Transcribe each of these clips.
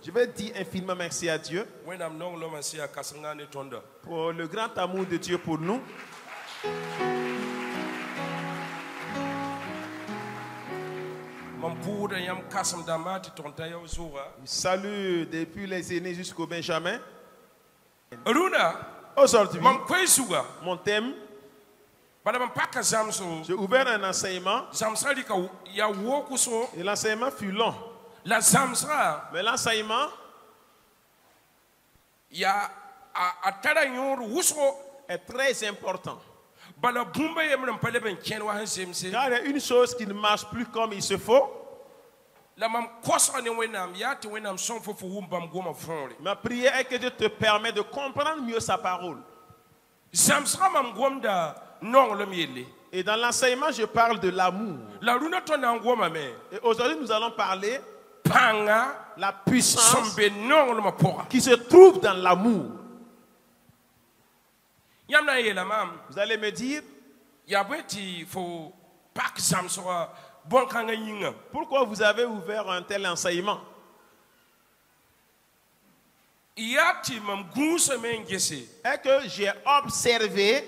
Je vais dire infiniment merci à Dieu pour le grand amour de Dieu pour nous. Je salue depuis les aînés jusqu'au Benjamin. Aujourd'hui, mon thème, j'ai ouvert un enseignement et l'enseignement fut long. Mais l'enseignement est très important. Car il y a une chose qui ne marche plus comme il se faut. Ma prière est que Dieu te permette de comprendre mieux sa parole. Et dans l'enseignement, je parle de l'amour. Et aujourd'hui, nous allons parler la puissance qui se trouve dans l'amour. Vous allez me dire, pourquoi vous avez ouvert un tel enseignement? Et que j'ai observé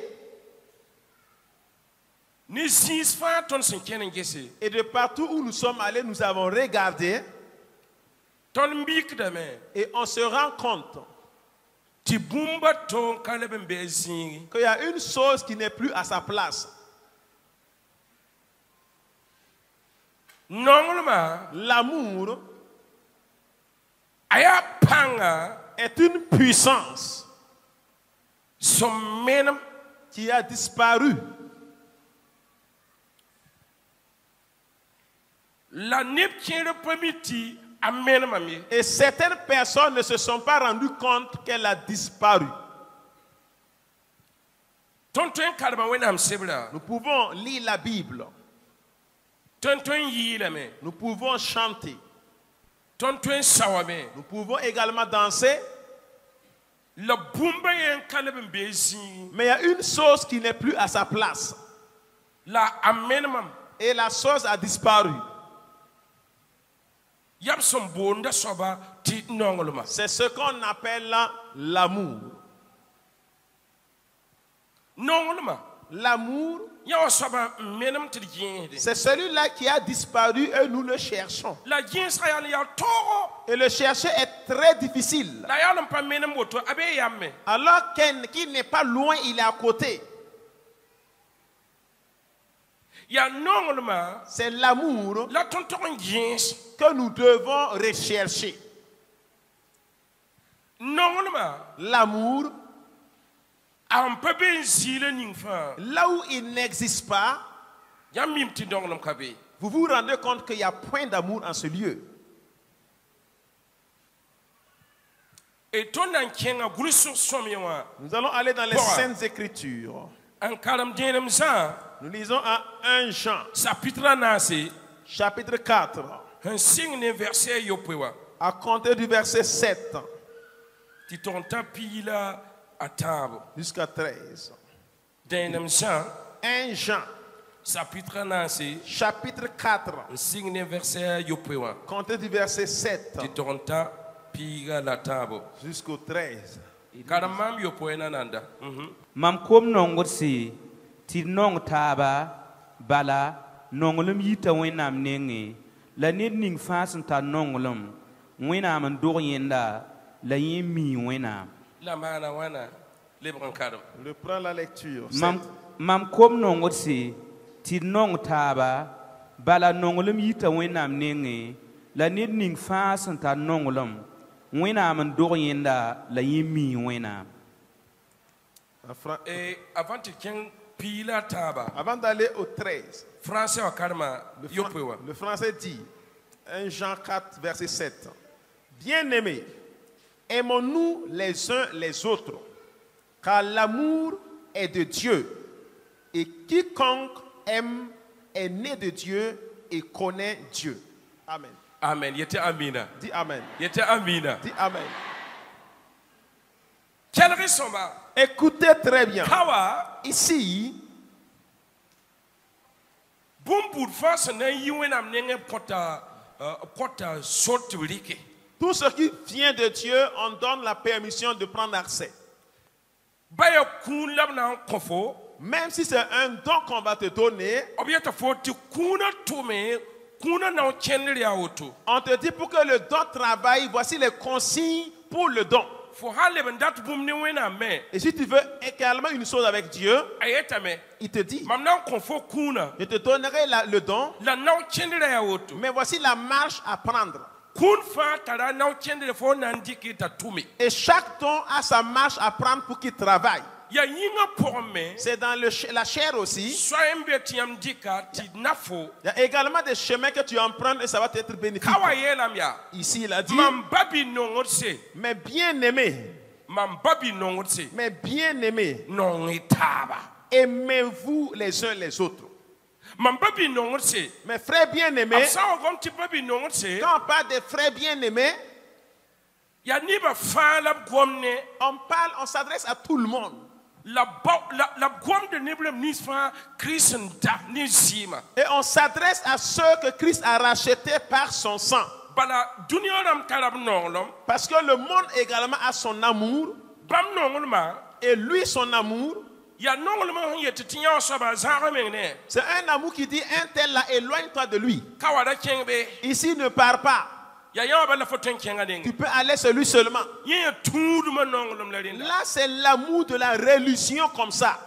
et de partout où nous sommes allés, nous avons regardé et on se rend compte qu'il y a une chose qui n'est plus à sa place. L'amour est une puissance qui a disparu. Et certaines personnes ne se sont pas rendues compte qu'elle a disparu. Nous pouvons lire la Bible. Nous pouvons chanter. Nous pouvons également danser. Mais il y a une chose qui n'est plus à sa place. Et la chose a disparu. C'est ce qu'on appelle l'amour. L'amour, c'est celui-là qui a disparu et nous le cherchons. Et le chercher est très difficile. Alors qu'il n'est pas loin, il est à côté. C'est l'amour que nous devons rechercher. L'amour, là où il n'existe pas, vous vous rendez compte qu'il y a point d'amour en ce lieu. Nous allons aller dans les Saintes Écritures. Nous lisons à 1 Jean, chapitre 4, à compter du verset 7 jusqu'à 13. 1 Jean, chapitre 4, compter du verset 7 jusqu'au 13. Mam kom nongot si ti nong taba bala nonglum yita wenam nenge la ned ning fasen ta nonglum wenam ndor yenda la yemi wenam la mana wana lebran kadam. Je prends la lecture. Mam kom nongot si ti nong taba bala nonglum yita wenam nenge la ned ning fasen ta nonglum wenam ndor yenda la yemi wenam. Et avant d'aller au 13, le français dit, 1 Jean 4, verset 7, Bien-aimés, aimons-nous les uns les autres, car l'amour est de Dieu. Et quiconque aime est né de Dieu et connaît Dieu. Amen. Amen. Yete amina. Dis amen. Yete amina. Dis amen. Quelle raison ba? Écoutez très bien. Kawa Ici, bumbur face na yiwenam nenge pota sortulike. tout ce qui vient de Dieu, on donne la permission de prendre accès. Baya kun labna kofo. Même si c'est un don qu'on va te donner, on te dit pour que le don travaille, voici les consignes pour le don. Et si tu veux également une chose avec Dieu, il te dit, je te donnerai le don, mais voici la marche à prendre. Et chaque don a sa marche à prendre pour qu'il travaille. C'est dans la chair aussi. Il y a également des chemins que tu empruntes et ça va t'être bénéfique. Ici, il a dit, mais bien aimé, aimez-vous les uns les autres. Mes frères bien-aimés, quand on parle des frères bien-aimés, on s'adresse à tout le monde. Et on s'adresse à ceux que Christ a rachetés par son sang. Parce que le monde également a son amour. Et lui, son amour, c'est un amour qui dit un tel là, éloigne-toi de lui. Ici, ne pars pas. Tu peux aller sur lui seulement. Là, c'est l'amour de la religion comme ça.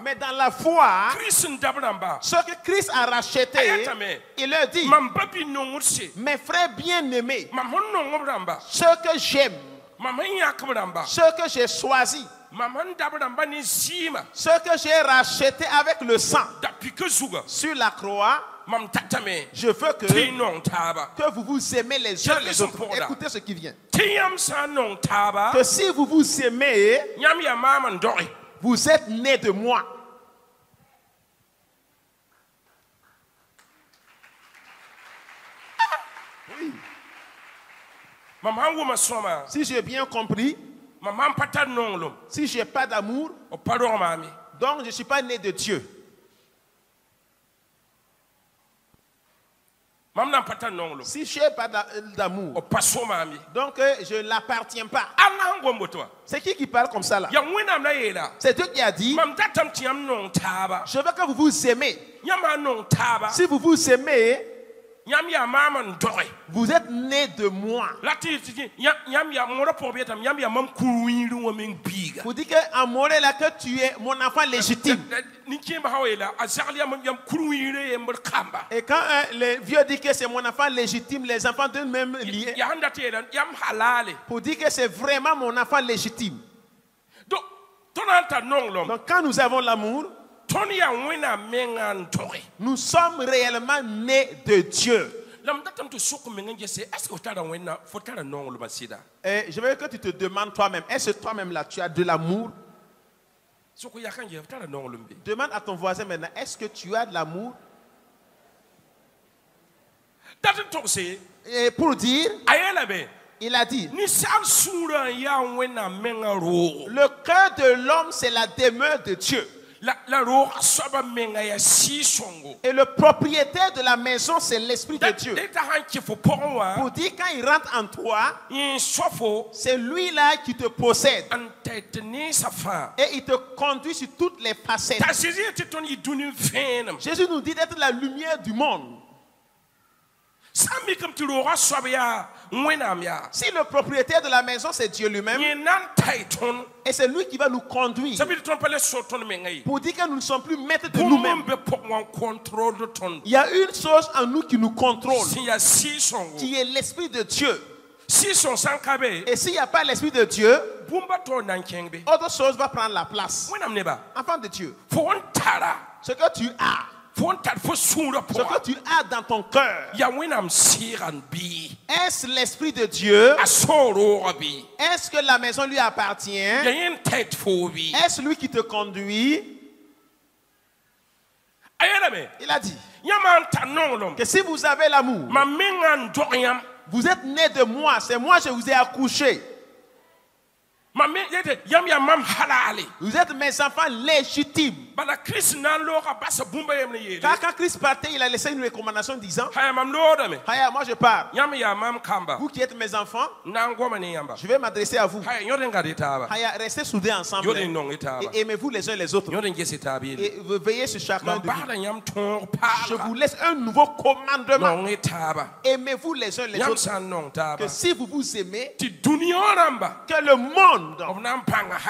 Mais dans la foi, ce que Christ a racheté, il leur dit, mes frères bien-aimés, ce que j'aime, ce que j'ai choisi, ce que j'ai racheté avec le sang sur la croix, je veux que vous vous aimez les uns les autres. Écoutez ce qui vient. Que si vous vous aimez, vous êtes nés de moi. Oui. Si j'ai bien compris, si je n'ai pas d'amour, donc je ne suis pas né de Dieu. Si je n'ai pas d'amour, donc je n'appartiens pas. C'est qui parle comme ça là? C'est Dieu qui a dit, je veux que vous vous aimez. Si vous vous aimez, vous êtes nés de moi. Vous dites qu'en moré là que tu es mon enfant légitime. Et quand les vieux disent que c'est mon enfant légitime, les enfants d'eux-mêmes liés. Pour dire que c'est vraiment mon enfant légitime. Donc quand nous avons l'amour, nous sommes réellement nés de Dieu. Et je veux que tu te demandes toi-même, est-ce que toi-même là tu as de l'amour? Demande à ton voisin maintenant, est-ce que tu as de l'amour? Et pour dire, il a dit, le cœur de l'homme c'est la demeure de Dieu. Et le propriétaire de la maison, c'est l'Esprit de Dieu. Pour dire quand il rentre en toi, c'est lui-là qui te possède. Et il te conduit sur toutes les facettes. Jésus nous dit d'être la lumière du monde. Si le propriétaire de la maison c'est Dieu lui-même, et c'est lui qui va nous conduire, pour dire que nous ne sommes plus maîtres de nous-mêmes. Il y a une chose en nous qui nous contrôle, qui est l'Esprit de Dieu. Et s'il n'y a pas l'Esprit de Dieu, autre chose va prendre la place. Enfant de Dieu, ce que tu as, ce que tu as dans ton cœur, est-ce l'Esprit de Dieu? Est-ce que la maison lui appartient? Est-ce lui qui te conduit? Il a dit que si vous avez l'amour, vous êtes né de moi, c'est moi je vous ai accouché. Vous êtes mes enfants légitimes. Car quand Christ partait, il a laissé une recommandation disant, Haya, moi je pars. Vous qui êtes mes enfants, je vais m'adresser à vous. Haya, restez soudés ensemble. Et aimez-vous les uns les autres. Et veillez sur chacun de vous. Je vous laisse un nouveau commandement. Aimez-vous les uns les autres. Que si vous vous aimez, que le monde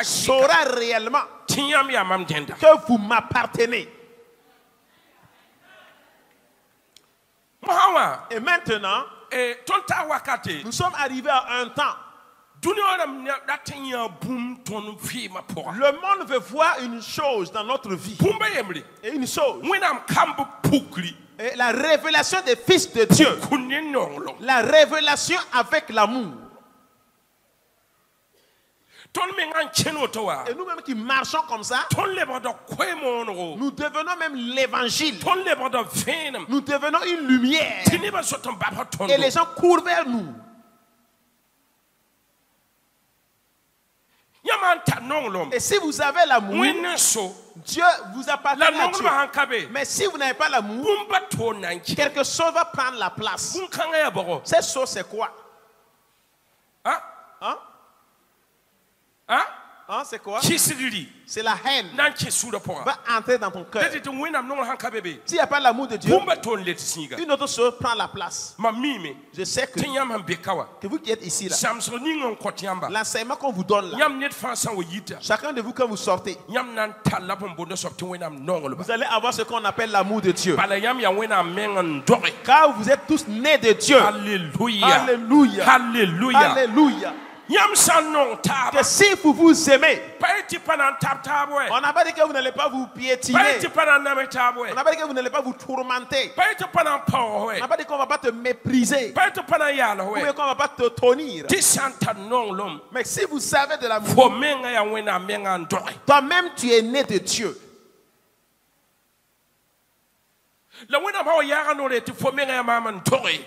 saura réellement que vous m'appartenez. Et maintenant, nous sommes arrivés à un temps. Le monde veut voir une chose dans notre vie. Et une chose. Et la révélation des fils de Dieu. La révélation avec l'amour. Et nous-mêmes qui marchons comme ça, nous devenons même l'évangile. Nous devenons une lumière. Et les gens courent vers nous. Et si vous avez l'amour, Dieu vous appartient à Dieu. Mais si vous n'avez pas l'amour, quelque chose va prendre la place. Cette chose, c'est quoi? C'est quoi? C'est la haine. Va entrer dans ton cœur. S'il n'y a pas l'amour de Dieu, une autre chose prend la place. Je sais que vous qui êtes ici, là, l'enseignement qu'on vous donne là, chacun de vous quand vous sortez, vous allez avoir ce qu'on appelle l'amour de Dieu. Car vous êtes tous nés de Dieu. Alléluia. Alléluia. Alléluia. Alléluia. Que si vous vous aimez, on n'a pas dit que vous n'allez pas vous piétiner. On n'a pas dit que vous n'allez pas vous tourmenter. On n'a pas dit qu'on ne va pas te mépriser. Ou bien qu'on ne va pas te tonir. Mais si vous savez de l'amour, toi-même tu es né de Dieu.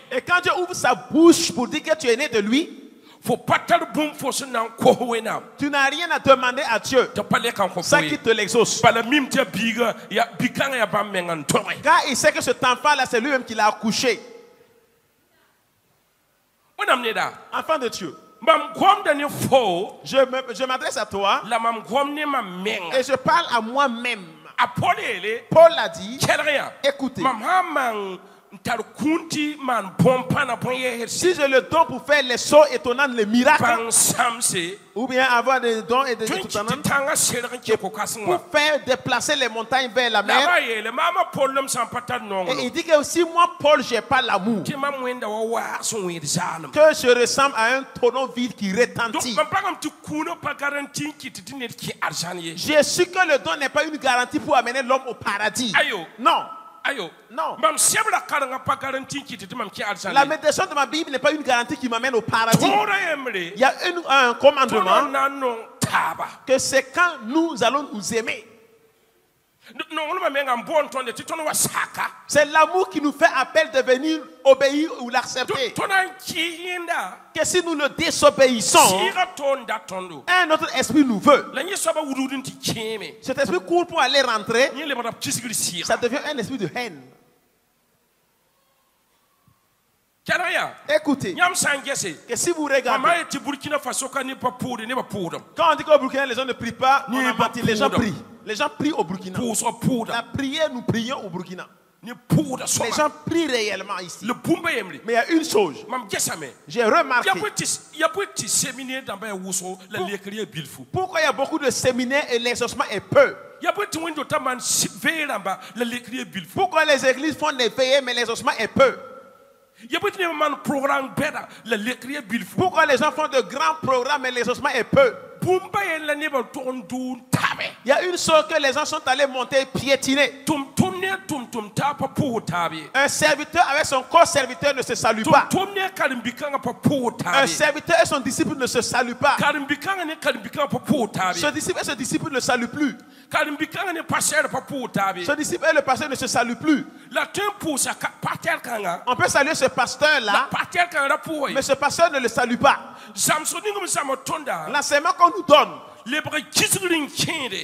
Et quand Dieu ouvre sa bouche pour dire que tu es né de lui, tu n'as rien à demander à Dieu. Ça qui te l'exauce. Car il sait que cet enfant-là, c'est lui-même qui l'a accouché. Enfant de Dieu. Je m'adresse à toi. Et je parle à moi-même. Paul a dit, écoutez, si j'ai le don pour faire les sauts étonnants, les miracles, ou bien avoir des dons et des étonnants pour faire déplacer les montagnes vers la mer, et il dit que aussi moi Paul j'ai pas l'amour, que je ressemble à un tonneau vide qui retentit. J'ai su que le don n'est pas une garantie pour amener l'homme au paradis. Non. Non. La méditation de ma Bible n'est pas une garantie qui m'amène au paradis. Il y a un commandement que c'est quand nous allons nous aimer. C'est l'amour qui nous fait appel de venir obéir ou l'accepter. Que si nous le désobéissons, un autre esprit nous veut. Cet esprit court pour aller rentrer. Ça devient un esprit de haine. Écoutez, que si vous regardez, quand on dit qu'au Burkina les gens ne prient pas, on a menti, les gens prient. Les gens prient au Burkina. La prière, nous prions au Burkina. Les gens prient réellement ici. Mais il y a une chose, j'ai remarqué. Pourquoi il y a beaucoup de séminaires et l'exaucement est peu? Pourquoi les églises font des veillées mais l'exaucement est peu? Pourquoi les gens font de grands programmes mais l'exaucement est peu? Il y a une chose que les gens sont allés monter piétiner. Un serviteur avec son co-serviteur ne se salue pas. Un serviteur et son disciple ne se saluent pas. Ce disciple et ce disciple ne saluent plus. Ce disciple et le pasteur ne se saluent plus. On peut saluer ce pasteur-là, mais ce pasteur ne le salue pas. L'enseignement qu'on nous donne,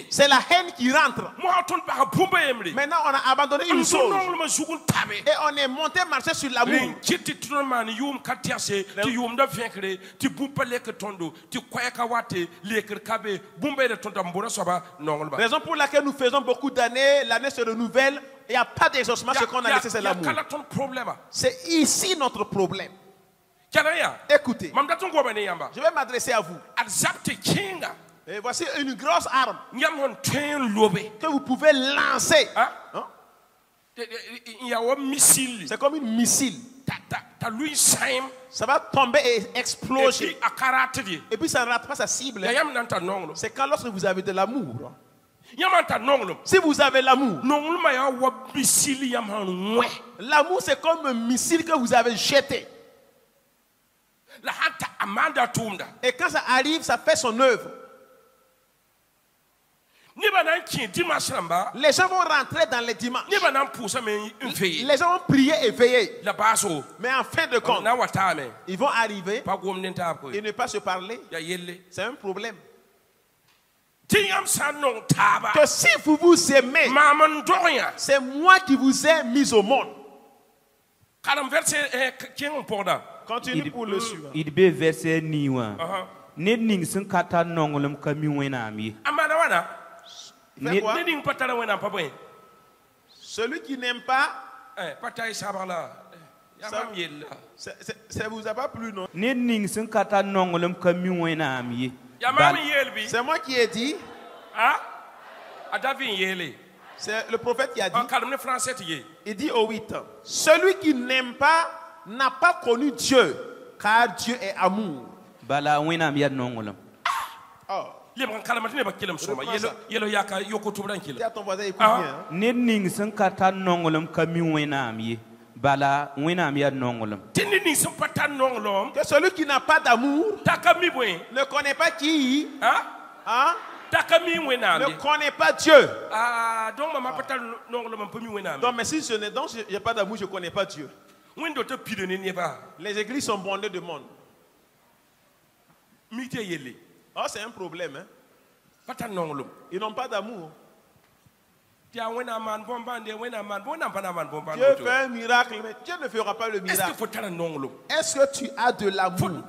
c'est la haine qui rentre. Maintenant, on a abandonné une chose et on est monté marcher sur l'amour. Raison pour laquelle nous faisons beaucoup d'années, l'année se renouvelle, il n'y a pas d'exaucement, ce qu'on a laissé, c'est l'amour. C'est ici notre problème. Écoutez, je vais m'adresser à vous. Et voici une grosse arme que vous pouvez lancer. Hein? C'est comme une missile. Ça va tomber et exploser. Et puis ça ne rate pas sa cible. C'est quand lorsque vous avez de l'amour. Si vous avez l'amour, l'amour c'est comme un missile que vous avez jeté. Et quand ça arrive, ça fait son œuvre. Les gens vont rentrer dans les dimanches. Les gens vont prier et veiller. Mais en fin de compte, ils vont arriver et ne pas se parler. C'est un problème. Que si vous vous aimez, c'est moi qui vous ai mis au monde. Continue pour le suivant. Il be verset niwa. Ne ning sun kata nongolum kami wena mi. Celui qui n'aime pas, ça vous a pas plu, non? Ne ning sun kata nongolum kami wena mi. C'est moi qui ai dit. C'est le prophète qui a dit. Il dit au 8 ans. Celui qui n'aime pas n'a pas connu Dieu, car Dieu est amour. Bala wena mi nongolum. Oh. Ne ning sun kata nongolum kami wena mi. Bala wena mi nongolum. Que celui qui n'a pas d'amour ne connaît pas qui, ne connaît pas Dieu. Donc, mais si je n'ai pas d'amour, je ne connais pas Dieu. Les églises sont bondées de monde. Oh, c'est un problème. Hein? Ils n'ont pas d'amour. Dieu fait un miracle, mais Dieu ne fera pas le miracle. Est-ce que tu as de l'amour?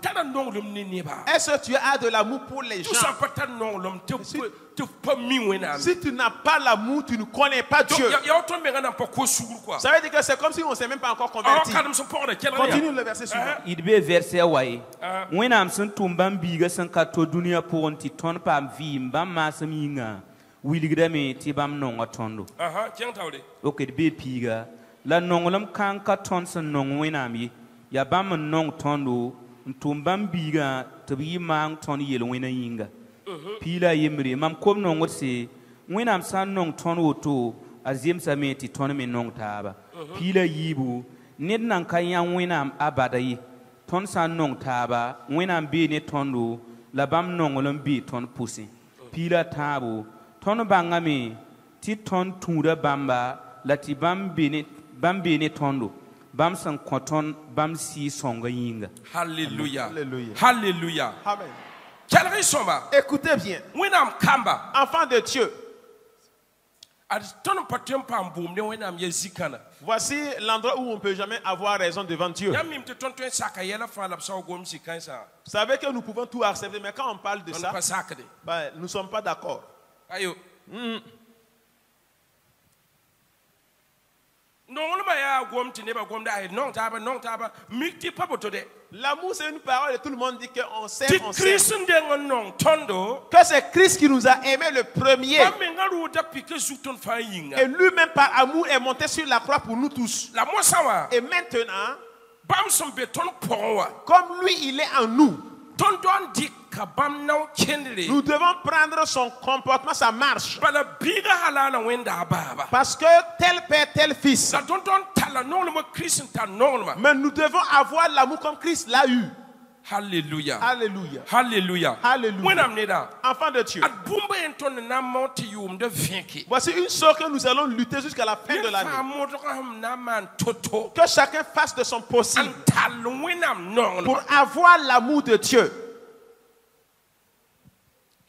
Est-ce que tu as de l'amour pour les gens? Si tu n'as pas l'amour, tu ne connais pas Dieu. Ça veut dire que c'est comme si on ne s'est même pas encore converti. Continue le verset suivant. Il be verset wai. Wena sun tumbam biga sun kato dunia pour onti ton pam vi mbam masaminga. Willigdame tibam non atondo. Ok, be piga. La nongolam kan katonson non wenami. Ya bam non tondo. Tumbam biga tabi mang ton yel wena yinga. Pila yemre mam kom non se. Wenam san non ton woto. Azim sameti ton me non taba. Pila yibu. Ned nan kayan wenam abadayi. Ton san non taba. Wenam be ne tondo. La bam nongolam be ton pussy. Pila tabo. Ton bangami ti ton tuda bamba lati bambene tondo bam san koton bam si songa yinga. Hallelujah. Alléluia. Hallelujah. Amen. Écoutez bien. Enfant de Dieu. Voici l'endroit où on ne peut jamais avoir raison devant Dieu. Vous savez que nous pouvons tout accepter, mais quand on parle de ça, nous ne sommes pas d'accord. L'amour, c'est une parole et tout le monde dit qu'on s'aime, on s'aime. Que c'est Christ qui nous a aimés le premier. Et lui-même par amour est monté sur la croix pour nous tous. Et maintenant, comme lui il est en nous, Nous devons prendre son comportement, sa marche. Parce que tel père, tel fils. Mais nous devons avoir l'amour comme Christ l'a eu. Alléluia. Alléluia. Alléluia. Alléluia. Enfant de Dieu. Voici une chose que nous allons lutter jusqu'à la fin de l'année. Que chacun fasse de son possible pour avoir l'amour de Dieu.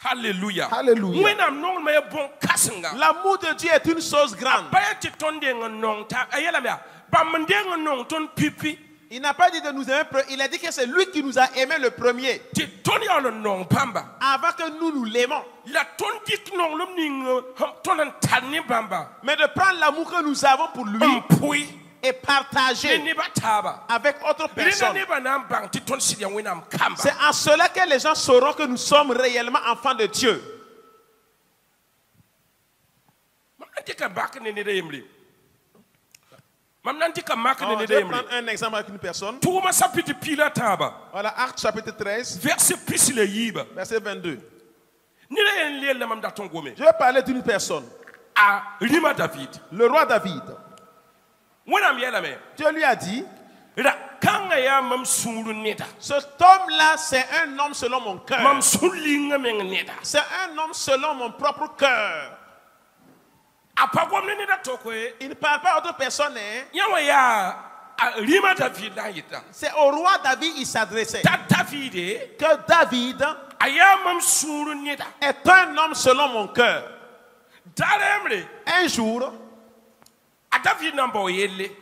Alléluia. Alléluia. L'amour de Dieu est une chose grande. Il n'a pas dit de nous aimer, il a dit que c'est lui qui nous a aimé le premier. Avant que nous l'aimons. Mais de prendre l'amour que nous avons pour lui et partager avec autres personnes. C'est en cela que les gens sauront que nous sommes réellement enfants de Dieu. Je vais prendre un exemple avec une personne. Voilà, Actes chapitre 13, verset 22. Je vais parler d'une personne. Le roi David. Dieu lui a dit, cet homme-là, c'est un homme selon mon cœur. C'est un homme selon mon propre cœur. Il ne parle pas à d'autres personnes. C'est au roi David il s'adressait. Que David est un homme selon mon cœur. Un jour,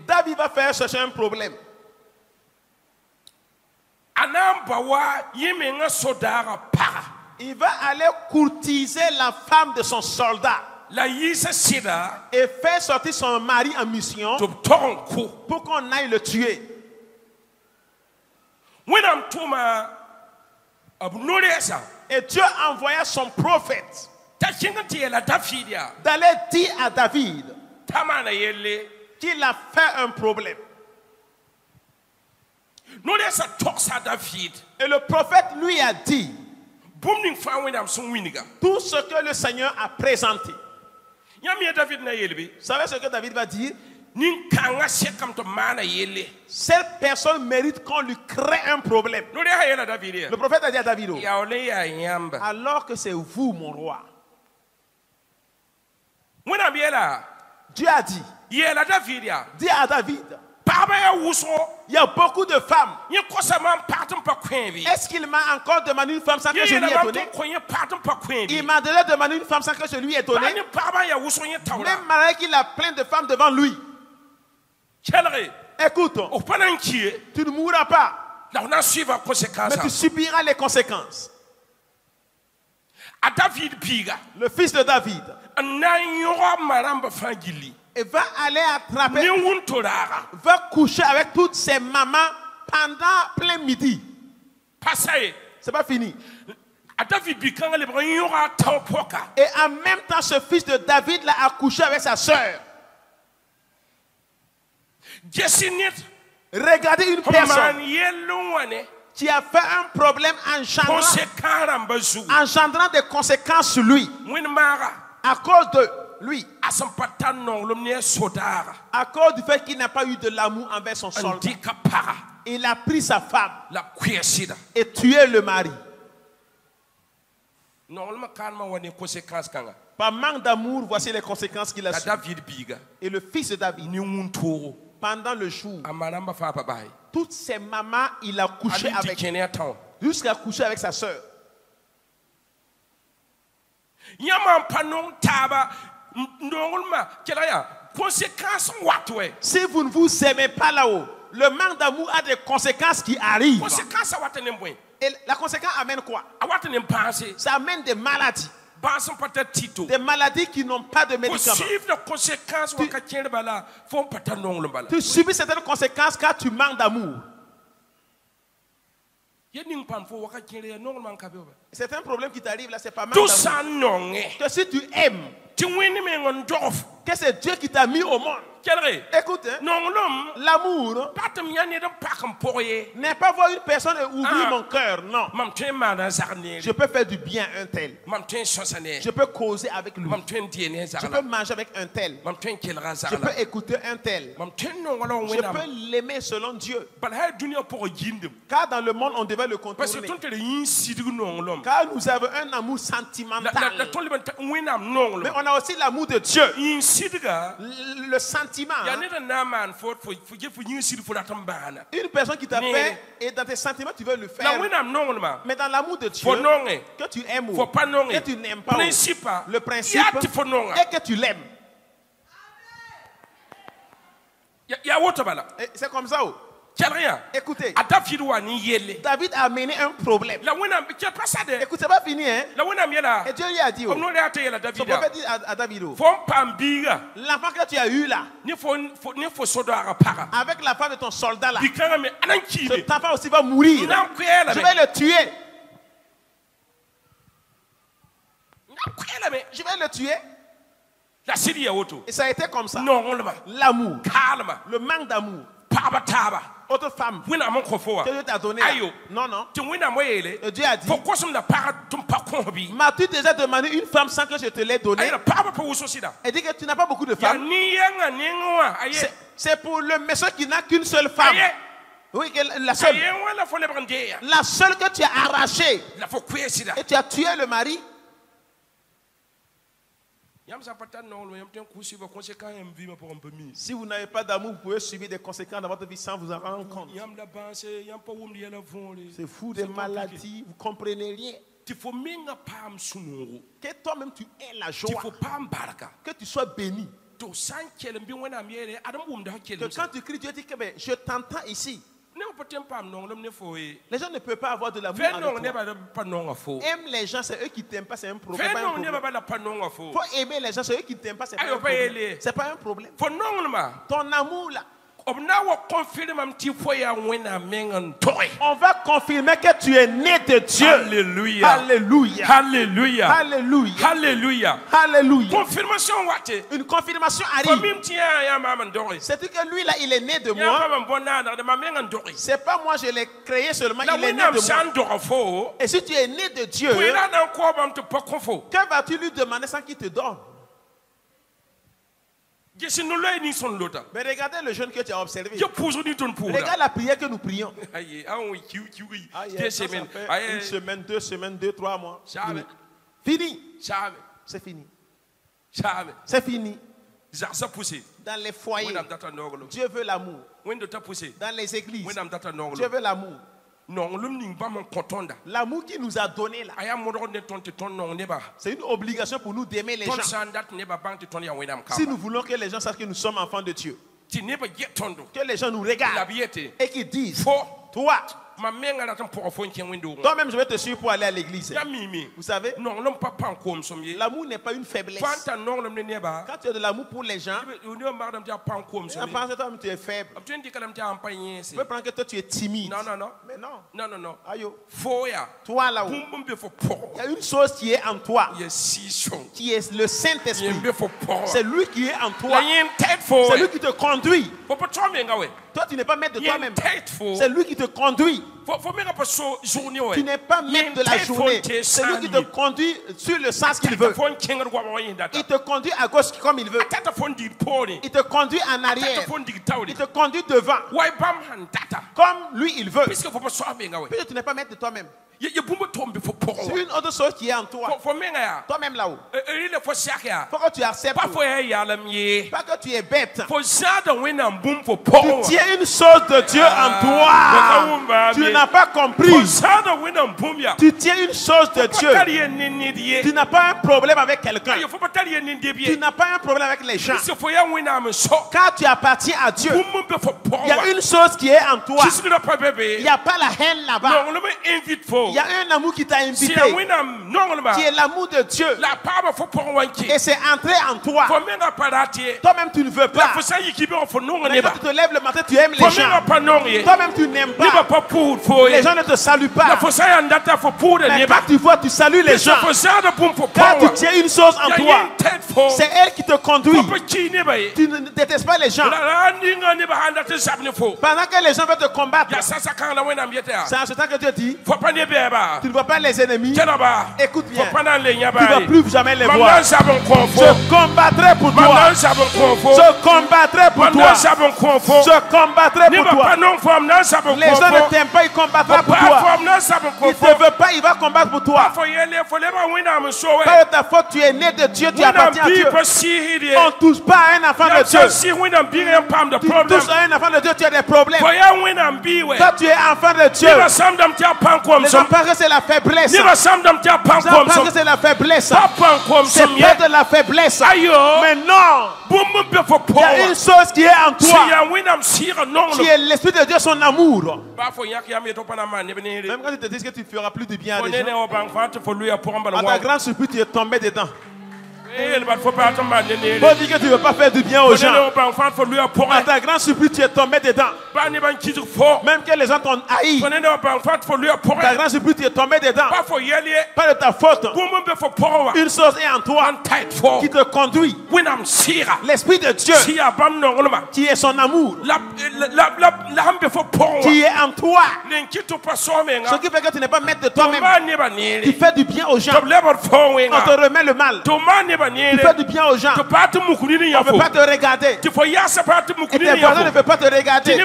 David va faire chercher un problème. Il va aller courtiser la femme de son soldat. Et faire sortir son mari en mission pour qu'on aille le tuer. Et Dieu envoya son prophète d'aller dire à David qu'il a fait un problème. Et le prophète lui a dit tout ce que le Seigneur a présenté. Vous savez ce que David va dire? Cette personne mérite qu'on lui crée un problème. Le prophète a dit à David, alors que c'est vous mon roi. Dieu a dit, dis à David, il y a beaucoup de femmes. Est-ce qu'il m'a encore demandé une femme sans que je lui ai donné? Il m'a déjà demandé une femme sans que je lui ai donné. Même malgré qu'il a plein de femmes devant lui. Écoute, tu ne mourras pas, mais tu subiras les conséquences. Le fils de David, et va aller attraper, va coucher avec toutes ses mamans pendant plein midi. C'est pas fini. Et en même temps, ce fils de David l'a accouché avec sa soeur. Regardez une personne qui a fait un problème engendrant des conséquences sur lui. À cause de lui. À cause du fait qu'il n'a pas eu de l'amour envers son soldat. Il a pris sa femme et tué le mari. Par manque d'amour, voici les conséquences qu'il a subies. Et le fils de David, pendant le jour, toutes ses mamans, il a couché avec, jusqu'à coucher avec sa soeur. Si vous ne vous aimez pas là-haut, le manque d'amour a des conséquences qui arrivent. Et la conséquence amène quoi? Ça amène des maladies. Des maladies qui n'ont pas de médicaments. Tu subis certaines conséquences car tu manques d'amour. C'est un problème qui t'arrive là, c'est pas mal d'amour. Que si tu aimes, que c'est Dieu qui t'a mis au monde, Écoutez, l'amour n'est pas voir une personne et ouvrir mon cœur. Non. Je peux faire du bien à un tel. Je peux causer avec lui. Je peux manger avec un tel. Je peux écouter un tel. Je peux l'aimer selon Dieu. Car dans le monde, on devait le contourner. Car nous avons un amour sentimental. Mais on a aussi l'amour de Dieu. Le sentiment. Une personne qui t'a fait et dans tes sentiments tu veux le faire. Mais dans l'amour de Dieu, que tu aimes ou que tu n'aimes pas, le principe est que tu l'aimes. C'est comme ça. Écoutez, David a mené un problème. Écoute, c'est pas fini, hein? Et Dieu lui a dit, son prophète dit à David, l'enfant que tu as eu là, avec la femme de ton soldat là, cet enfant aussi va mourir. Je vais le tuer. Je vais le tuer. Et ça a été comme ça. L'amour, le manque d'amour. Autre femme que Dieu t'a donné. Non, non. Et Dieu a dit, m'as-tu déjà demandé une femme sans que je te l'ai donnée? Elle dit que tu n'as pas beaucoup de femmes. C'est pour le monsieur qui n'a qu'une seule femme. Oui, la seule. La seule que tu as arrachée. Et tu as tué le mari. Si vous n'avez pas d'amour, vous pouvez subir des conséquences dans votre vie sans vous en rendre compte. C'est fou, des maladies, vous ne comprenez rien. Que toi-même tu aies la joie. Que tu sois béni. Que quand tu cries, Dieu dit que je t'entends ici. Les gens ne peuvent pas avoir de l'amour avec toi. Aime les gens, c'est eux qui t'aiment pas, c'est un problème. Faut aimer les gens, c'est eux qui t'aiment pas, c'est pas un problème. C'est pas un problème. Ton amour là, on va confirmer que tu es né de Dieu. Alléluia. Alléluia. Alléluia. Alléluia. Alléluia. Alléluia. Confirmation. Une confirmation arrive. C'est que lui là, il est né de moi. C'est pas moi, je l'ai créé seulement. Il est né de moi. Et si tu es né de Dieu, que vas-tu lui demander sans qu'il te donne? Mais regardez le jeûne que tu as observé. Regarde la prière que nous prions. Une semaine, 2 semaines, 2, 3 mois. Fini. C'est fini. C'est fini. Dans les foyers, Dieu veut l'amour. Dans les églises, Dieu veut l'amour. L'amour qu'il nous a donné là, c'est une obligation pour nous d'aimer les gens. Si nous voulons que les gens sachent que nous sommes enfants de Dieu, que les gens nous regardent et qu'ils disent, toi, toi-même je vais te suivre pour aller à l'église. Vous savez, l'amour n'est pas une faiblesse. Quand tu as de l'amour pour les gens, tu penses que toi tu es faible. Tu peux prendre que toi tu es timide. Non. Mais non. Toi là-haut, il y a une chose qui est en toi, qui est le Saint-Esprit. C'est lui qui est en toi. C'est lui qui te conduit. Toi tu n'es pas maître de toi-même. C'est lui qui te conduit. Tu n'es pas maître de la journée. C'est lui qui te conduit sur le sens qu'il veut. Il te conduit à gauche comme il veut. Il te conduit en arrière. Il te conduit devant. Comme lui il veut. Puisque tu n'es pas maître de toi-même. C'est une autre chose qui est en toi. Toi-même là-haut. Faut que tu acceptes. Pas que tu es bête. Tu tiens une chose de Dieu en toi. Tu n'as pas compris. Tu tiens une chose de Dieu. Tu n'as pas un problème avec quelqu'un. Tu n'as pas un problème avec les gens. Quand tu appartiens à Dieu, il y a une chose qui est en toi. Il n'y a pas la haine là-bas. Il y a un amour qui t'a invité, qui est l'amour de Dieu. Et c'est entré en toi. Toi-même, tu ne veux pas. Mais quand tu te lèves le matin, tu aimes les gens. Toi-même, tu n'aimes pas. Les gens ne te saluent pas. Mais quand tu vois, tu salues les gens. Quand tu tiens une chose en toi, c'est elle qui te conduit. Tu ne détestes pas les gens. Pendant que les gens veulent te combattre, c'est en ce temps que Dieu dit, tu ne vois pas les ennemis. Écoute bien, tu ne vas plus jamais les voir. Je combattrai pour toi. Je combattrai pour toi. Je combattrai pour toi. Les gens ne t'aiment pas, ils combattront pour toi. Il ne te veut pas, il va combattre pour toi. Pas de ta faute, tu es né de Dieu, tu appartiens à Dieu. On ne touche pas à un enfant de Dieu. Tu touches à un enfant de Dieu, tu as des problèmes. Toi, tu es enfant de Dieu. Les gens pensent que c'est la faiblesse. Les gens pensent que c'est la faiblesse. C'est pas de la faiblesse. Mais non. Il y a une chose qui est en toi, qui est l'Esprit de Dieu, son amour. Même quand tu te dis que tu ne feras plus du bien à des gens, à ta grande surprise, tu es tombé dedans. Faut dire que tu ne veux pas faire du bien aux gens. À ta grande surprise, tu es tombé dedans. Même que les gens t'ont haï. À ta grande surprise, tu es tombé dedans. Pas de ta faute. Une chose est en toi qui te conduit. L'Esprit de Dieu, qui est son amour, qui est en toi. Ce qui fait que tu n'es pas maître de toi-même. Tu fais du bien aux gens. On te remet le mal. Tu fais du bien aux gens. On ne peut pas te regarder. Et tes voisins ne veulent pas te regarder. Et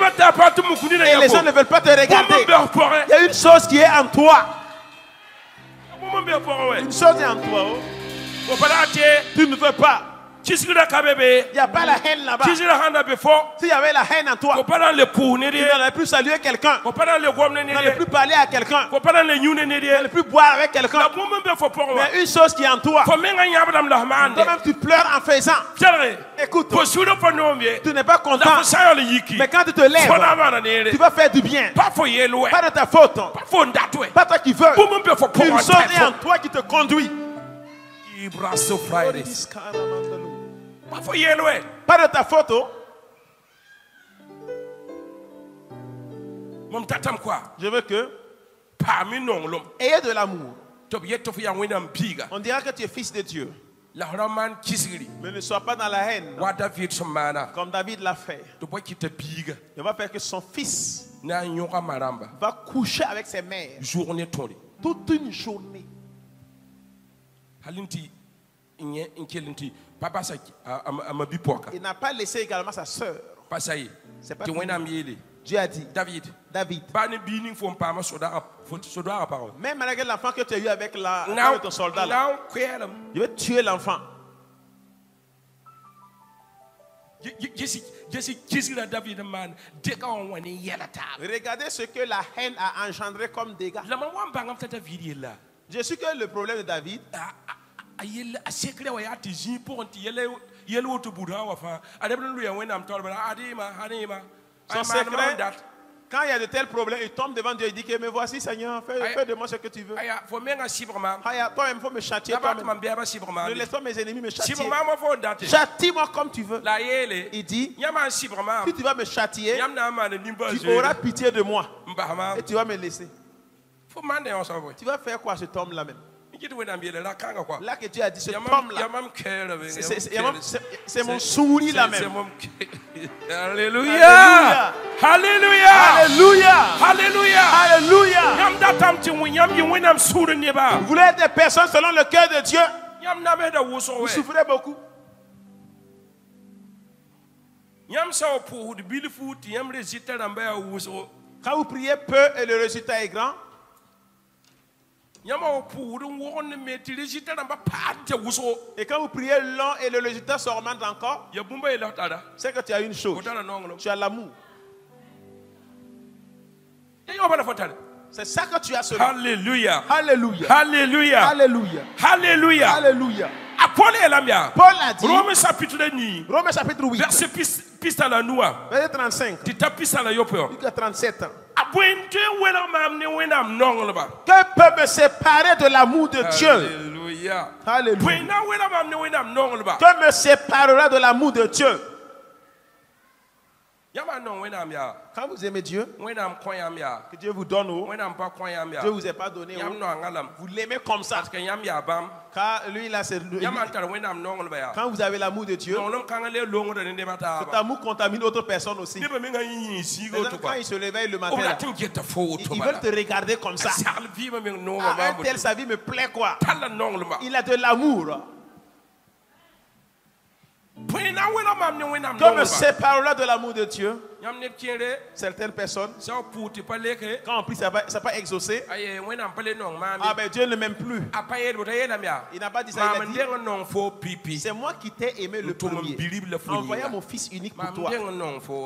les gens ne veulent pas te regarder. Il y a une chose qui est en toi. Une chose est en toi. Tu ne veux pas. Il n'y a pas la haine là-bas. S'il y avait la haine en toi, tu n'allais plus saluer quelqu'un. Tu n'allais plus parler à quelqu'un. Tu n'allais plus boire avec quelqu'un. Mais une chose qui est en toi, toi-même tu pleures en faisant. Écoute, tu n'es pas content. Mais quand tu te lèves, tu vas faire du bien. Pas de ta faute. Pas toi qui veux. Une chose est en toi qui te conduit. Pas de ta faute. Je veux que ayez de l'amour. On dira que tu es fils de Dieu. Mais ne sois pas dans la haine comme David l'a fait. Il va faire que son fils va coucher avec ses mères toute une journée. Il n'a pas laissé également sa sœur. C'est pas Dieu a dit, David, même malgré l'enfant que tu as eu avec ton soldat, là, je vais tuer l'enfant. Regardez ce que la haine a engendré comme dégâts. Je suis que le problème de David, son secret, quand il y a de tels problèmes, il tombe devant Dieu et dit que me voici Seigneur, fais de moi ce que tu veux. Toi-même, il faut me châtier. Ne laisse pas mes ennemis me châtier. Châtie-moi comme tu veux. Il dit, si tu vas me châtier, tu auras pitié de moi et tu vas me laisser. Tu vas faire quoi cet homme-là même? Là que Dieu a dit, cet homme-là, c'est mon souris là même. Alléluia. Alléluia. Alléluia. Alléluia. Vous voulez être des personnes selon le cœur de Dieu? Vous souffrez beaucoup. Quand vous priez peu et le résultat est grand, et quand vous priez long et le résultat s'augmente encore, c'est que tu as une chose. Tu as l'amour. C'est ça que tu as seulement. Alléluia. Alléluia. Alléluia. Alléluia. Alléluia. Alléluia. Paul a dit, Romains chapitre 8, verset 35. verset 35 jusqu'à 37. Que peut me séparer de l'amour de Dieu? Alléluia. Que me séparera de l'amour de Dieu? Quand vous aimez Dieu, que Dieu vous donne, Dieu vous est pas donné, vous l'aimez comme ça. Car lui là, c'est quand vous avez l'amour de Dieu, cet amour contamine d'autres personnes aussi. Quand ils se réveillent le matin, ils veulent te regarder comme ça. Un tel, sa vie me plaît quoi. Il a de l'amour. Comme me séparera de l'amour de Dieu. Certaines personnes, quand on prie, ça n'a pas exaucé. Ah ben Dieu ne m'aime plus. Il n'a pas dit ça, il a dit, c'est moi qui t'ai aimé le premier, en envoyant mon fils unique pour toi.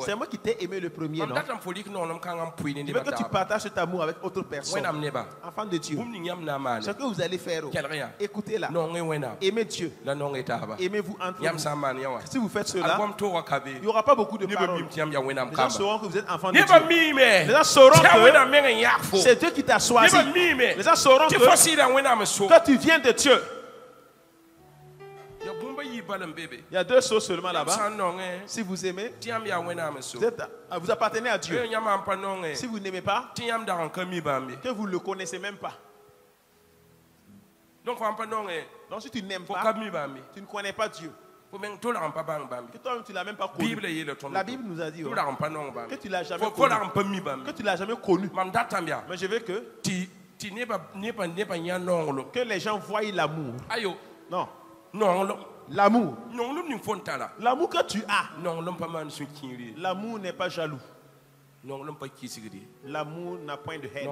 C'est moi qui t'ai aimé le premier, non? Je veux que tu partages cet amour avec autre personne. Enfant de Dieu, ce que vous allez faire, écoutez-la. Aimez Dieu. Aimez-vous entre vous. Si vous faites cela, il n'y aura pas beaucoup de paroles. Les gens sauront que vous êtes enfant de Dieu. Les gens sauront que c'est Dieu qui t'a choisi. Les gens sauront que tu viens de Dieu. Il y a deux choses seulement là-bas. Si vous aimez, vous appartenez à Dieu. Si vous n'aimez pas, que vous ne le connaissez même pas. Donc si tu n'aimes pas, tu ne connais pas Dieu. Que toi tu l'as même pas connu. La Bible nous a dit que tu l'as jamais connu. Que tu l'as jamais connu. Mais je veux que les gens voient l'amour. Non. L'amour. L'amour que tu as. L'amour n'est pas jaloux. L'amour n'a point de haine.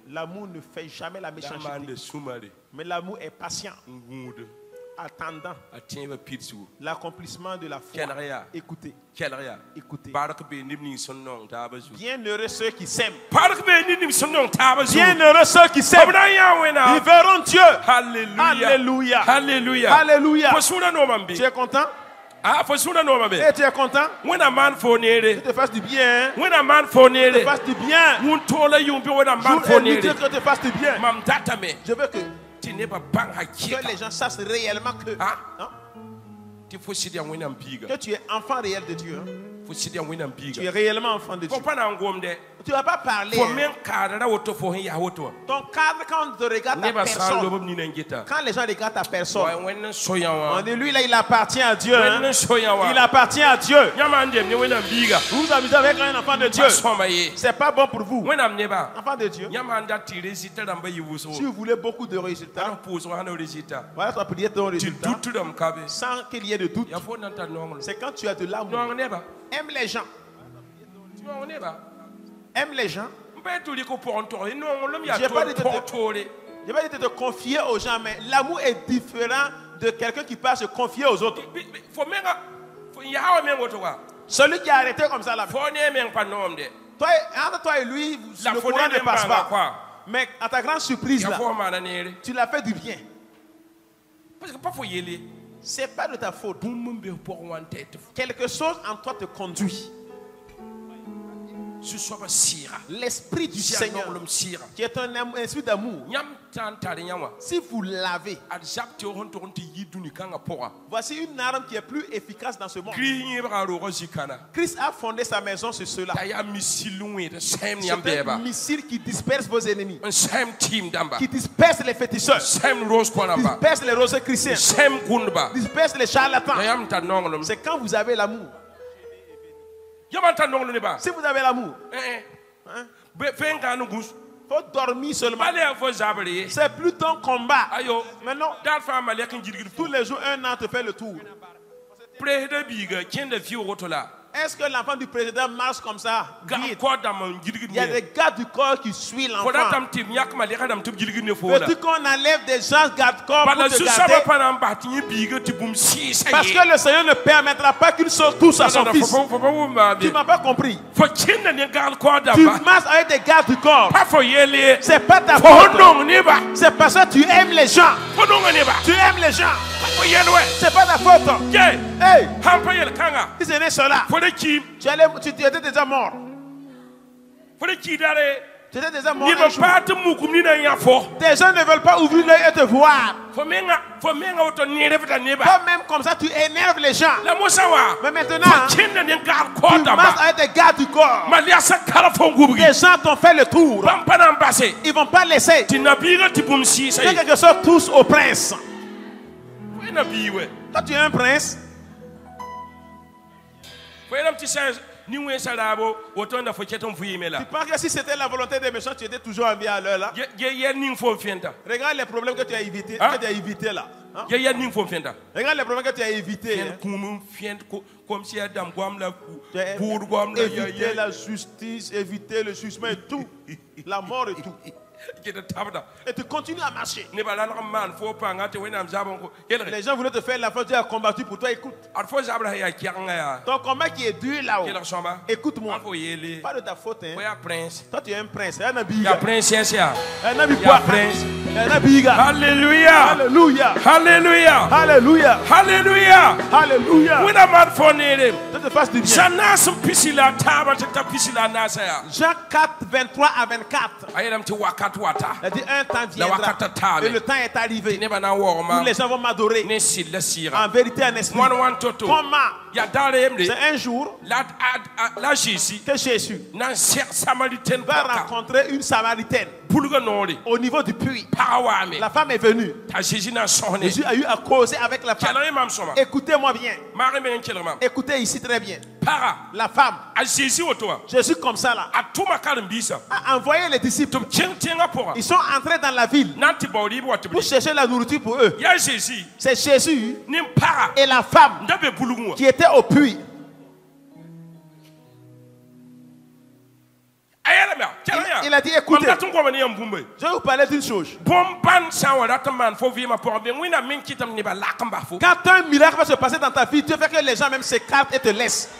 L'amour ne fait jamais la méchanceté. Mais l'amour est patient, attendant l'accomplissement de la foi. Écoutez. Écoutez. Bienheureux ceux qui s'aiment. Bienheureux ceux qui s'aiment. Ils verront Dieu. Alléluia. Alléluia. Alléluia. Tu es content? Et tu es content? Que te fasse du bien. Que te fasse du bien. Que te fasse du bien. Je veux que les gens sachent réellement que tu es enfant réel de Dieu. Tu es réellement enfant de Dieu. Tu ne vas pas parler. Ton cadre, quand on te regarde ta personne, quand les gens regardent ta personne, on dit lui là, il appartient à Dieu. Il appartient à Dieu. Vous vous amusez avec un enfant de Dieu. C'est pas bon pour vous. Enfant de Dieu. Si vous voulez beaucoup de résultats, voilà, tu vas prier ton résultat sans qu'il y ait de doute. C'est quand tu as de l'amour. Aime les gens. Aime les gens. Je n'ai pas dit de te confier aux gens, mais l'amour est différent de quelqu'un qui passe se confier aux autres. Celui qui a arrêté comme ça là. Entre toi et lui, le courant ne passe pas. Mais à ta grande surprise là, tu l'as fait du bien. C'est pas de ta faute. Quelque chose en toi te conduit. L'esprit du Seigneur, qui est un esprit d'amour, si vous l'avez, voici une arme qui est plus efficace dans ce monde. Christ a fondé sa maison sur cela. C'est un missile qui disperse vos ennemis, qui disperse les féticheurs, disperse les roses chrétiens, disperse les charlatans. C'est quand vous avez l'amour. Si vous avez l'amour, il faut dormir seulement. C'est plutôt un combat. Maintenant, tous les jours, un an te fait le tour. Est-ce que l'enfant du président marche comme ça? Il y a des gardes du corps qui suivent l'enfant. Veux-tu qu'on enlève des gens garde-corps pour te garder? Parce que le Seigneur ne permettra pas qu'une chose touche à son fils. Tu ne m'as pas compris. Tu marches avec des gardes du corps. C'est pas ta faute. C'est parce que tu aimes les gens. Tu aimes les gens. C'est pas ta faute. Hey, si ce n'est cela, tu étais déjà mort. J'étais déjà mort un jour. Des gens ne veulent pas ouvrir l'œil et te voir. Toi-même, comme ça, tu énerves les gens. Mais maintenant, tu marches avec des gars du corps. Les gens t'ont fait le tour. Ils ne vont pas laisser. Quelque chose tous au prince. Toi, tu es un prince. Tu penses que si c'était la volonté des méchants, tu étais toujours envié à l'heure là? Regarde les problèmes que tu as évités, là. Hein? Regarde les problèmes que tu as évités. Éviter la justice, éviter le jugement et tout. La mort et tout. Et tu continues à marcher. Les gens voulaient te faire la faute, tu as combattu pour toi, écoute. Ton combat qui est dur là-haut. Écoute-moi. Pas de ta faute. Hein. Toi tu es un prince. Alléluia. Alléluia. Alléluia. Alléluia. Alléluia. Alléluia. Que te fasse du bien. Jean 4, 23 à 24. Il a dit un temps viendra et le temps est arrivé où les gens vont m'adorer en vérité en esprit. Comment? C'est un jour que Jésus va rencontrer une Samaritaine au niveau du puits. La femme est venue. Jésus a eu à causer avec la femme. Écoutez-moi bien. Écoutez ici très bien. La femme, Jésus comme ça là, a envoyé les disciples. Ils sont entrés dans la ville pour chercher la nourriture pour eux. C'est Jésus et la femme qui étaient au puits. Il a dit écoutez, je vais vous parler d'une chose. Quand un miracle va se passer dans ta vie, Dieu fait que les gens même s'écartent et te laissent.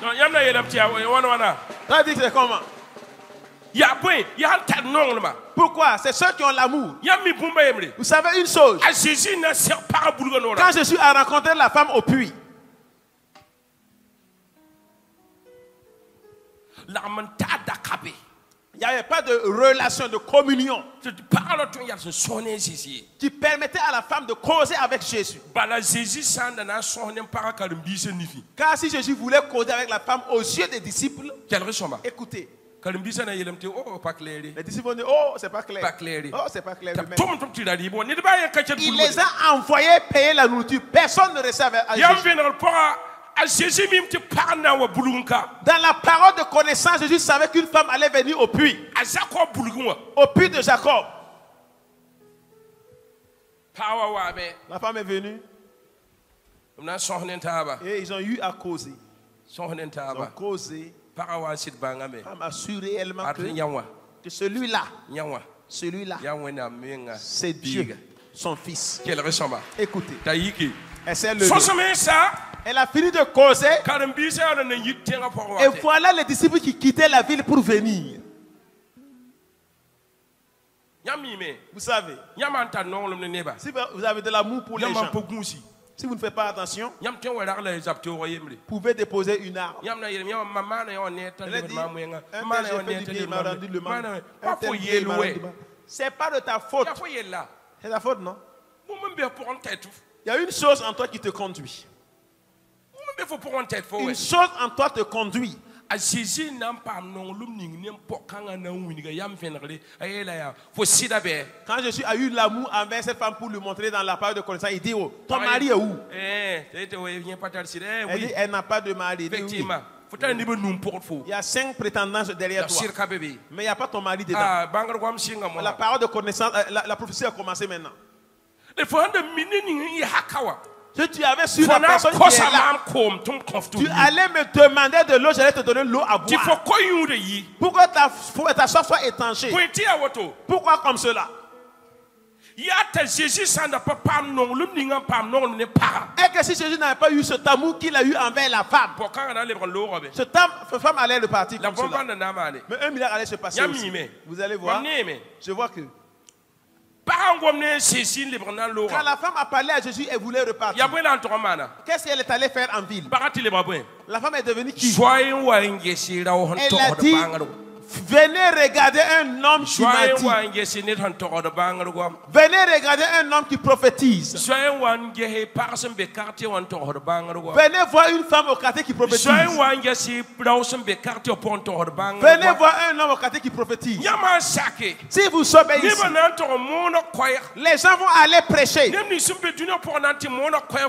Tu as dit c'est comment? Pourquoi? C'est ceux qui ont l'amour. Vous savez une chose. Quand Jésus a rencontré la femme au puits, il n'y avait pas de relation, de communion qui permettait à la femme de causer avec Jésus. Car si Jésus voulait causer avec la femme aux yeux des disciples, écoutez, les disciples ont dit oh c'est pas clair. Oh c'est pas clair. Il les a envoyés payer la nourriture. Personne ne recevait à Jésus. Dans la parole de connaissance, Jésus savait qu'une femme allait venir au puits. Au puits de Jacob. La femme est venue. Et ils ont eu à causer. Ils ont causé. Femme a su réellement que celui-là, c'est Dieu, son fils. Écoutez. Elle a fini de causer. Et voilà les disciples qui quittaient la ville pour venir. Vous savez, si vous avez de l'amour pour les gens, si vous ne faites pas attention, vous pouvez déposer une arme. Elle a dit, c'est pas de ta faute. C'est ta faute, non? Il y a une chose en toi qui te conduit. Une chose en toi te conduit. Quand Jésus a eu l'amour envers cette femme pour lui montrer dans la parole de connaissance, il dit oh, ton mari est où? Elle dit elle n'a pas de mari. Il y a 5 prétendants derrière toi, mais il n'y a pas ton mari dedans. La parole de connaissance, la prophétie a commencé maintenant. Si tu avais su la personne qui est là, tu allais me demander de l'eau, j'allais te donner l'eau à boire. Pourquoi ta soif soit étanchée? Pourquoi comme cela? Et que si Jésus n'avait pas eu cet amour qu'il a eu envers la femme, cette femme allait repartir comme cela. Mais un miracle allait se passer aussi. Vous allez voir. Je vois que quand la femme a parlé à Jésus et voulait repartir, qu'est-ce qu'elle est allée faire en ville? La femme est devenue qui? Elle a dit, Venez regarder un homme qui m'a dit. Venez regarder un homme qui prophétise. Venez voir une femme au quartier qui prophétise. Venez voir un homme au quartier qui prophétise. Si vous sobez ici, les gens vont aller prêcher.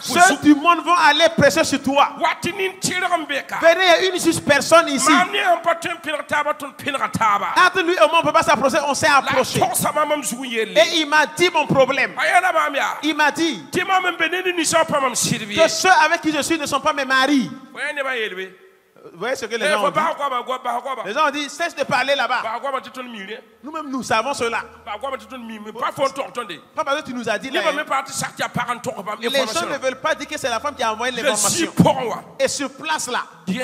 Ceux du monde vont aller prêcher sur toi. Venez, il y a une juste personne ici. Entre lui et moi, on ne peut pas s'approcher, on s'est approché. Et il m'a dit mon problème. Il m'a dit que ceux avec qui je suis ne sont pas mes maris. Vous voyez ce que les gens ont dit? Les gens ont dit, cesse de parler là-bas. Nous-mêmes, nous savons cela. Pas parce que tu nous as dit là. Les gens ne veulent pas dire que c'est la femme qui a envoyé l'information. Et sur place là, toute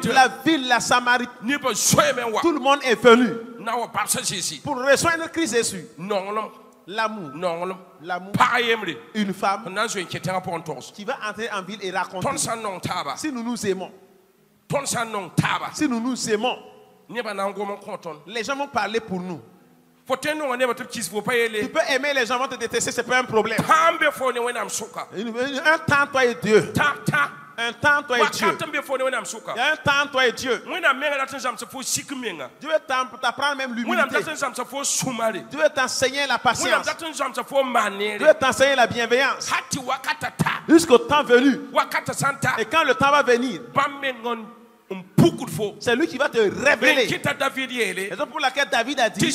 la ville, la Samarie, tout le monde est venu pour rejoindre Christ Jésus. L'amour. L'amour. Une femme qui va entrer en ville et raconter. Si nous nous aimons. Si nous nous aimons. Les gens vont parler pour nous. Tu peux aimer les gens, vont te détester, c'est pas un problème. Un temps, toi et Dieu. Un temps, toi et Dieu. Il y a un temps, toi et Dieu. Dieu t'apprend même l'humilité. Dieu t'enseigner la patience. Dieu t'enseigner la bienveillance. Jusqu'au temps venu. Et quand le temps va venir, c'est lui qui va te révéler. Raison pour laquelle David a dit que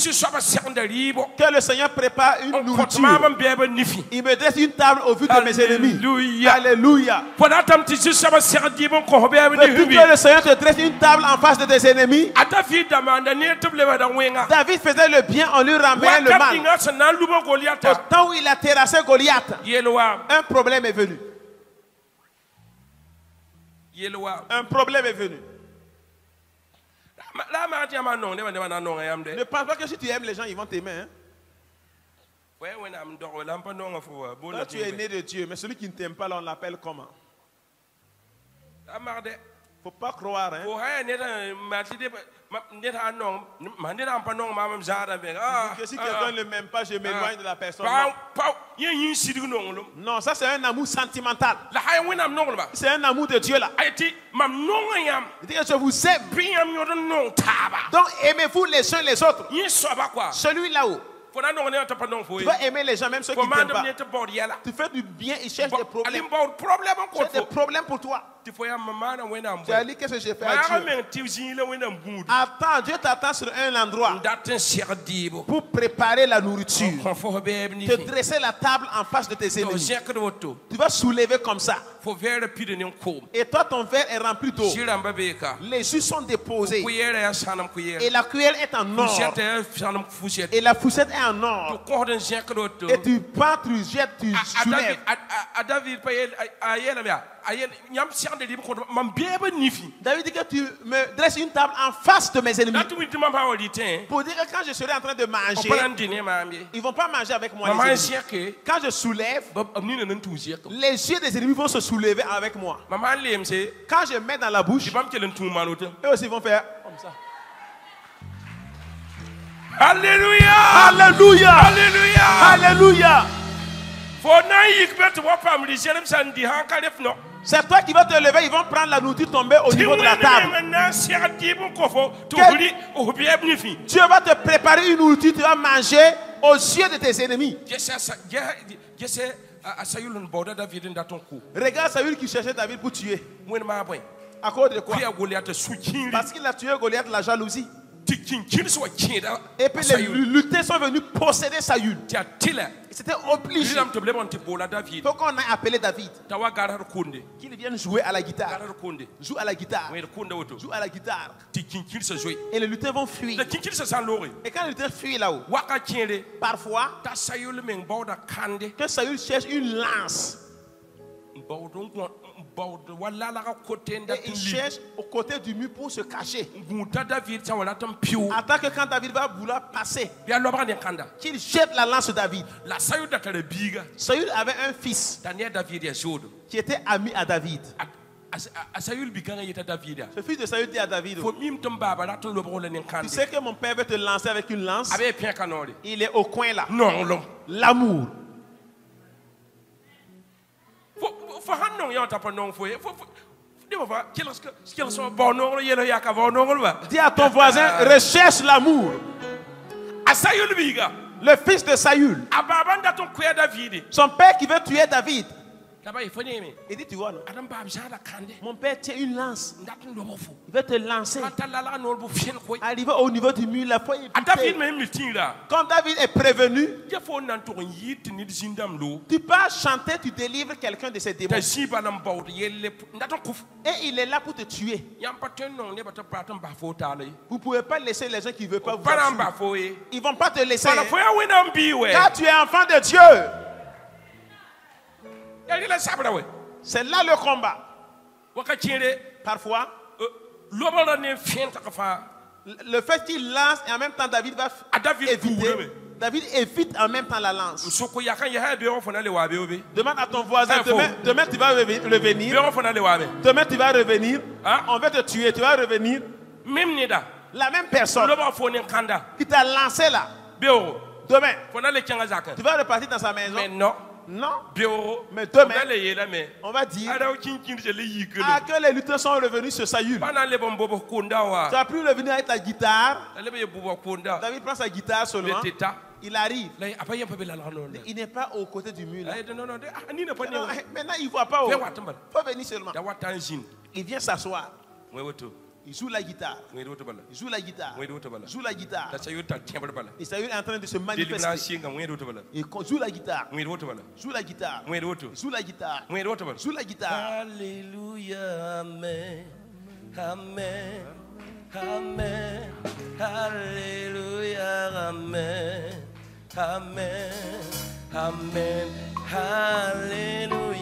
le Seigneur prépare une nourriture. Il me dresse une table au vu de mes ennemis. Alléluia. Depuis que le Seigneur te dresse une table en face de tes ennemis, David faisait le bien, on lui ramenait le mal. Au temps où il a terrassé Goliath, un problème est venu. Un problème est venu. Ne pense pas que si tu aimes les gens, ils vont t'aimer. Hein? Là, tu es né de Dieu, mais celui qui ne t'aime pas, là, on l'appelle comment? Faut pas croire. Hein? Que si quelqu'un ne m'aime pas, je m'éloigne de la personne. Non, ça c'est un amour sentimental. C'est un amour de Dieu là. Il dit que je vous aime. Donc aimez-vous les uns les autres. Celui là-haut. Tu vas aimer les gens, même ceux qui ne t'aiment pas. Tu fais du bien, ils cherchent des problèmes. J'ai des problèmes pour toi. Tu as dit qu'est-ce que j'ai fait à Dieu? Attends, Dieu t'attend sur un endroit pour préparer la nourriture. Te dresser la table en face de tes ennemis. Tu vas soulever comme ça. Et toi, ton verre est rempli d'eau. Les jus sont déposés. Et la cuillère est en or. Et la fourchette est en or. Et tu prends, tu jettes, tu soulèves. David dit que tu me dresses une table en face de mes ennemis. Pour dire que quand je serai en train de manger, ils ne vont pas manger avec moi. Quand je soulève, les yeux des ennemis vont se soulever avec moi. Quand je mets dans la bouche, eux aussi vont faire comme ça. Alléluia! Alléluia! Alléluia! Alléluia! C'est toi qui vas te lever, ils vont prendre la nourriture tomber au niveau de la table. Dieu va te préparer une nourriture, tu vas manger aux yeux de tes ennemis. Regarde Saül qui cherchait David pour tuer. À cause de quoi? Parce qu'il a tué Goliath, la jalousie. Et puis les lutteurs sont venus posséder Saül. C'était obligé. Il faut qu'on ait appelé David. Qu'il vienne jouer à la guitare. Joue à la guitare. Joue à la guitare. Et les lutteurs vont fuir. Et quand les lutteurs fuient là-haut, parfois, que Saül cherche une lance. Et il cherche au côté du mur pour se cacher. Attends que quand David va vouloir passer, qu'il jette la lance sur David. Saül avait un fils qui était ami à David. Ce fils de Saül dit à David, tu sais que mon père veut te lancer avec une lance. Il est au coin là. L'amour. Dis à ton voisin, recherche l'amour. Le fils de Saül. Son père qui veut tuer David. Il dit, tu vois, non? Mon père tient une lance. Il veut te lancer. Arrivé au niveau du mur, la foi est piquée. Quand David est prévenu, tu peux chanter, tu délivres quelqu'un de ses démons. Et il est là pour te tuer. Vous ne pouvez pas laisser les gens qui ne veulent pas vous tuer. Ils ne vont pas te laisser. Car tu es enfant de Dieu. C'est là le combat. Parfois, le fait qu'il lance et en même temps David va éviter. David évite en même temps la lance. Demande à ton voisin, demain tu vas revenir. Demain tu vas revenir. On va te tuer, tu vas revenir. La même personne qui t'a lancé là. Demain, tu vas repartir dans sa maison. Mais non. Non. Mais demain, on va dire que les lutteurs sont revenus sur Saül. Tu n'as plus revenu avec ta guitare. David prend sa guitare seulement. Il arrive. Il n'est pas aux côtés du mur. Là. Maintenant, il ne voit pas. Il faut venir seulement. Il vient s'asseoir. Il joue la guitare. Il joue la guitare. Il joue la guitare. Et Saül est en train de se manifester. Il joue la guitare. Joue la guitare. Joue la guitare. Joue la guitare. Alléluia. Amen. Amen. Amen. Alléluia. Amen. Amen. Amen. Alléluia.